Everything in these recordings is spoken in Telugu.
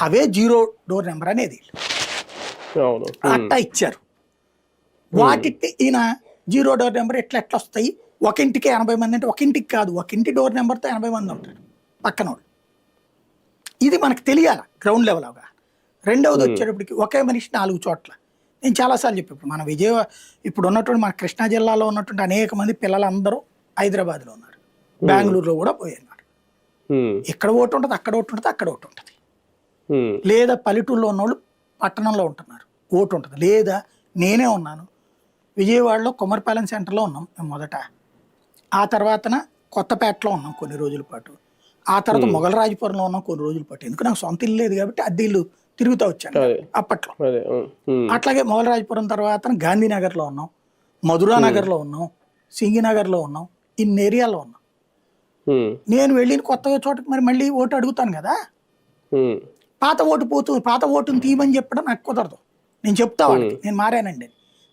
అవే 0 డోర్ నెంబర్ అనేది అట్టా ఇచ్చారు. వాటికి ఈయన 0 డోర్ నెంబర్ ఎట్లా వస్తాయి, ఒక ఇంటికి 80 మంది అంటే ఒక ఇంటికి కాదు, ఒక ఇంటి డోర్ నెంబర్తో 80 మంది ఉంటారు పక్కన వాళ్ళు. ఇది మనకు తెలియాలి గ్రౌండ్ లెవెల్ అవగా. రెండవది వచ్చేటప్పటికి ఒకే మనిషి 4 చోట్ల. నేను చాలాసార్లు చెప్పి మన ఇప్పుడు ఉన్నటువంటి మన కృష్ణా జిల్లాలో ఉన్నటువంటి అనేక మంది పిల్లలందరూ హైదరాబాద్లో ఉన్నారు, బెంగళూరులో కూడా పోయినారు. ఇక్కడ ఓటు ఉంటుంది, అక్కడ ఓటు ఉంటుంది, అక్కడ ఓటు ఉంటుంది. లేదా పల్లెటూరులో ఉన్నవాళ్ళు పట్టణంలో ఉంటున్నారు, ఓటు ఉంటుంది. లేదా నేనే ఉన్నాను విజయవాడలో కుమ్మరిపాలెం సెంటర్లో ఉన్నాం మేము మొదట, ఆ తర్వాతన కొత్తపేటలో ఉన్నాం కొన్ని రోజుల పాటు, ఆ తర్వాత మొగలరాజపురంలో ఉన్నాం కొన్ని రోజుల పాటు. ఎందుకు నాకు సొంత ఇల్లు లేదు కాబట్టి అద్దె ఇల్లు తిరుగుతూ వచ్చాను అప్పట్లో. అట్లాగే మొగలరాజపురం తర్వాత గాంధీనగర్లో ఉన్నాం, మధురానగర్లో ఉన్నాం, సింగినగర్లో ఉన్నాం, ఇన్ని ఏరియాలో ఉన్నాం. నేను వెళ్ళిన కొత్త చోటకి మరి మళ్ళీ ఓటు అడుగుతాను కదా, పాత ఓటు పోతుంది, పాత ఓటుని తీయమని చెప్పడం నాకు కుదరదు. నేను చెప్తా వాళ్ళకి నేను మారానండి,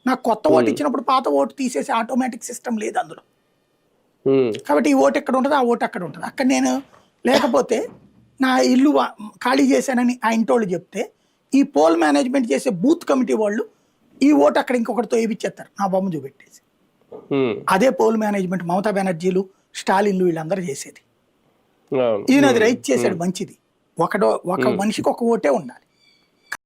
నాకు కొత్త ఓటు ఇచ్చినప్పుడు పాత ఓటు తీసేసి ఆటోమేటిక్ సిస్టమ్ లేదు అందులో. కాబట్టి ఈ ఓటు ఎక్కడ ఉంటుంది, ఆ ఓటు అక్కడ ఉంటుంది. అక్కడ నేను లేకపోతే నా ఇల్లు ఖాళీ చేశానని ఆ ఇంటోళ్ళు చెప్తే ఈ పోల్ మేనేజ్మెంట్ చేసే బూత్ కమిటీ వాళ్ళు ఈ ఓటు అక్కడ ఇంకొకటితో వేయించేస్తారు నా బొమ్మ చూపెట్టేసి. అదే పోల్ మేనేజ్మెంట్ మమతా బెనర్జీలు, స్టాలిన్లు వీళ్ళందరూ చేసేది. ఈయన అది రైట్ చేశాడు, మంచిది. ఒక మనిషికి ఒక ఓటే ఉండాలి.